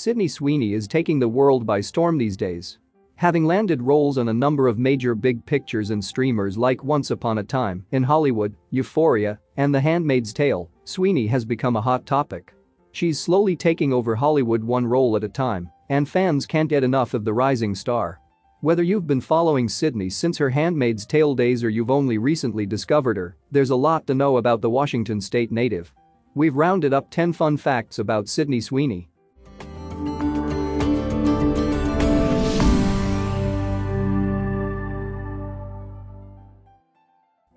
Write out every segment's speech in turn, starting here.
Sydney Sweeney is taking the world by storm these days. Having landed roles on a number of major big pictures and streamers like Once Upon a Time in Hollywood, Euphoria, and The Handmaid's Tale, Sweeney has become a hot topic. She's slowly taking over Hollywood one role at a time, and fans can't get enough of the rising star. Whether you've been following Sydney since her Handmaid's Tale days or you've only recently discovered her, there's a lot to know about the Washington state native. We've rounded up 10 fun facts about Sydney Sweeney.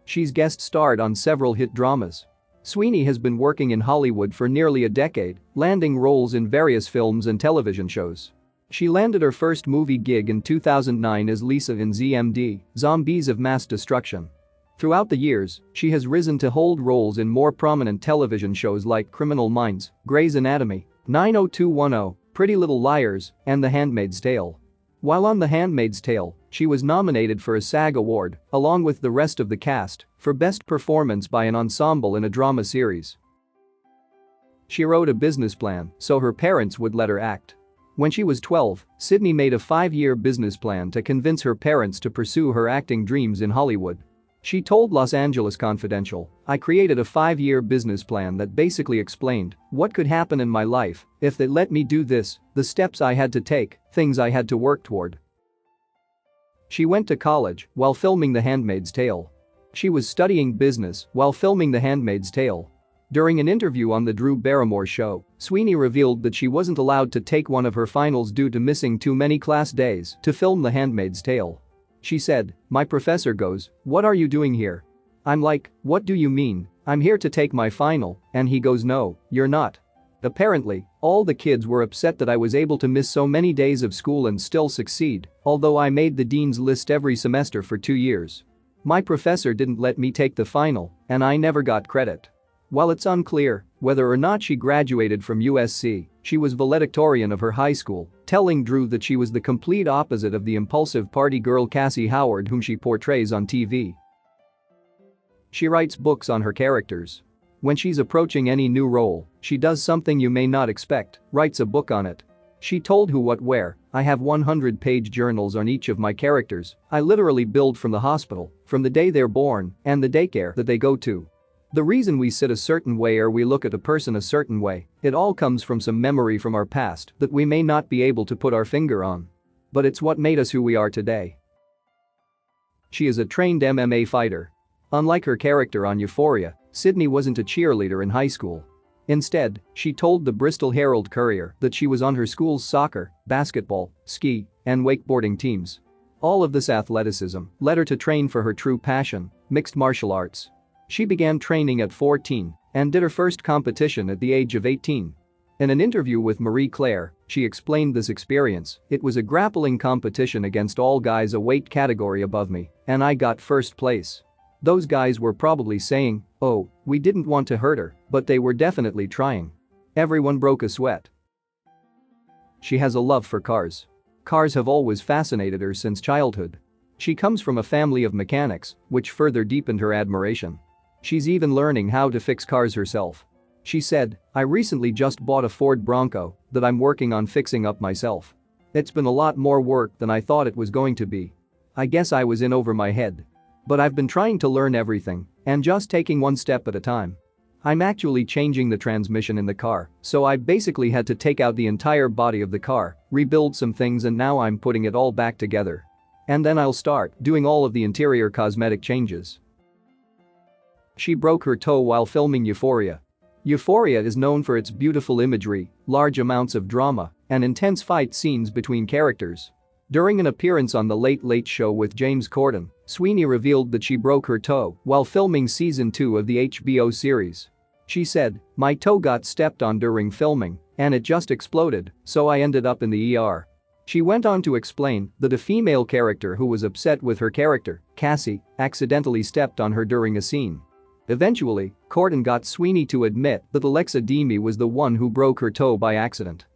She's guest starred on several hit dramas. Sweeney has been working in Hollywood for nearly a decade, landing roles in various films and television shows. She landed her first movie gig in 2009 as Lisa in ZMD, Zombies of Mass Destruction. Throughout the years, she has risen to hold roles in more prominent television shows like Criminal Minds, Grey's Anatomy, 90210, Pretty Little Liars, and The Handmaid's Tale. While on The Handmaid's Tale, she was nominated for a SAG Award, along with the rest of the cast, for Best Performance by an Ensemble in a Drama Series. She wrote a business plan so her parents would let her act. When she was 12, Sydney made a 5-year business plan to convince her parents to pursue her acting dreams in Hollywood. She told Los Angeles Confidential, "I created a 5-year business plan that basically explained what could happen in my life if they let me do this, the steps I had to take, things I had to work toward." She went to college while filming The Handmaid's Tale. She was studying business while filming The Handmaid's Tale. During an interview on The Drew Barrymore Show, Sweeney revealed that she wasn't allowed to take one of her finals due to missing too many class days to film The Handmaid's Tale. She said, "My professor goes, 'What are you doing here?' I'm like, 'What do you mean? I'm here to take my final,' and he goes, 'No, you're not.'" Apparently, all the kids were upset that I was able to miss so many days of school and still succeed, although I made the dean's list every semester for 2 years. My professor didn't let me take the final, and I never got credit. While it's unclear whether or not she graduated from USC, she was valedictorian of her high school, telling Drew that she was the complete opposite of the impulsive party girl Cassie Howard whom she portrays on TV. She writes books on her characters. When she's approaching any new role, she does something you may not expect, writes a book on it. She told Who What Wear, "I have 100-page journals on each of my characters. I literally build from the hospital, from the day they're born, and the daycare that they go to. The reason we sit a certain way or we look at a person a certain way, it all comes from some memory from our past that we may not be able to put our finger on. But it's what made us who we are today." She is a trained MMA fighter. Unlike her character on Euphoria, Sydney wasn't a cheerleader in high school. Instead, she told the Bristol Herald-Courier that she was on her school's soccer, basketball, ski, and wakeboarding teams. All of this athleticism led her to train for her true passion, mixed martial arts. She began training at 14 and did her first competition at the age of 18. In an interview with Marie Claire, she explained this experience. "It was a grappling competition against all guys a weight category above me, and I got first place. Those guys were probably saying, 'Oh, we didn't want to hurt her,' but they were definitely trying. Everyone broke a sweat." She has a love for cars. Cars have always fascinated her since childhood. She comes from a family of mechanics, which further deepened her admiration. She's even learning how to fix cars herself. She said, "I recently just bought a Ford Bronco that I'm working on fixing up myself. It's been a lot more work than I thought it was going to be. I guess I was in over my head. But I've been trying to learn everything and just taking one step at a time. I'm actually changing the transmission in the car, so I basically had to take out the entire body of the car, rebuild some things, and now I'm putting it all back together. And then I'll start doing all of the interior cosmetic changes." She broke her toe while filming Euphoria. Euphoria is known for its beautiful imagery, large amounts of drama, and intense fight scenes between characters. During an appearance on The Late Late Show with James Corden, Sweeney revealed that she broke her toe while filming season 2 of the HBO series. She said, "My toe got stepped on during filming, and it just exploded, so I ended up in the ER." She went on to explain that a female character who was upset with her character, Cassie, accidentally stepped on her during a scene. Eventually, Corden got Sweeney to admit that Alexa Demi was the one who broke her toe by accident.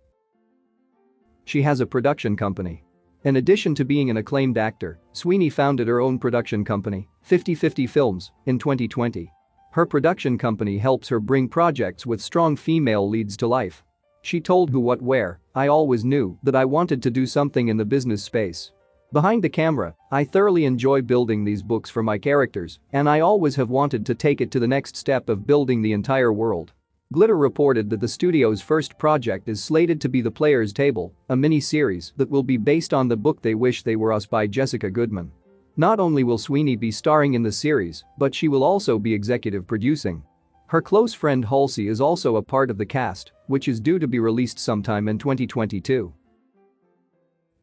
She has a production company. In addition to being an acclaimed actor, Sweeney founded her own production company, 50/50 Films, in 2020. Her production company helps her bring projects with strong female leads to life. She told Who What Wear, "I always knew that I wanted to do something in the business space. Behind the camera, I thoroughly enjoy building these books for my characters, and I always have wanted to take it to the next step of building the entire world." Glitter reported that the studio's first project is slated to be The Player's Table, a mini-series that will be based on the book They Wish They Were Us by Jessica Goodman. Not only will Sweeney be starring in the series, but she will also be executive producing. Her close friend Halsey is also a part of the cast, which is due to be released sometime in 2022.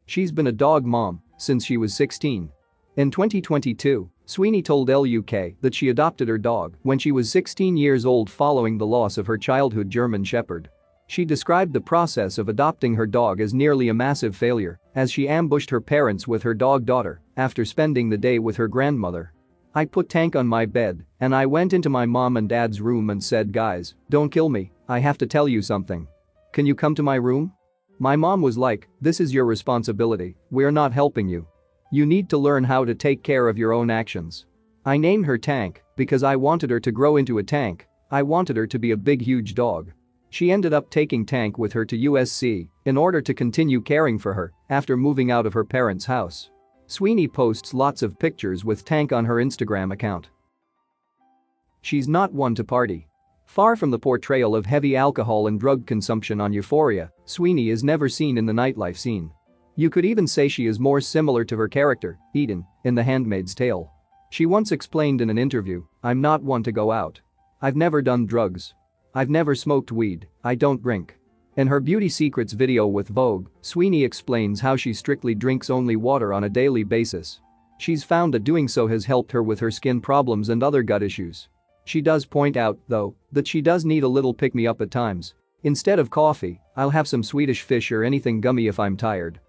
She's been a dog mom since she was 16. In 2022, Sweeney told LUK that she adopted her dog when she was 16 years old following the loss of her childhood German Shepherd. She described the process of adopting her dog as nearly a massive failure, as she ambushed her parents with her dog daughter after spending the day with her grandmother. "I put Tank on my bed and I went into my mom and dad's room and said, 'Guys, don't kill me, I have to tell you something. Can you come to my room?' My mom was like, 'This is your responsibility, we're not helping you. You need to learn how to take care of your own actions.' I named her Tank because I wanted her to grow into a tank. I wanted her to be a big huge dog." She ended up taking Tank with her to USC in order to continue caring for her after moving out of her parents' house. Sweeney posts lots of pictures with Tank on her Instagram account. She's not one to party. Far from the portrayal of heavy alcohol and drug consumption on Euphoria, Sweeney is never seen in the nightlife scene. You could even say she is more similar to her character, Eden, in The Handmaid's Tale. She once explained in an interview, "I'm not one to go out. I've never done drugs. I've never smoked weed, I don't drink." In her Beauty Secrets video with Vogue, Sweeney explains how she strictly drinks only water on a daily basis. She's found that doing so has helped her with her skin problems and other gut issues. She does point out, though, that she does need a little pick-me-up at times. "Instead of coffee, I'll have some Swedish fish or anything gummy if I'm tired."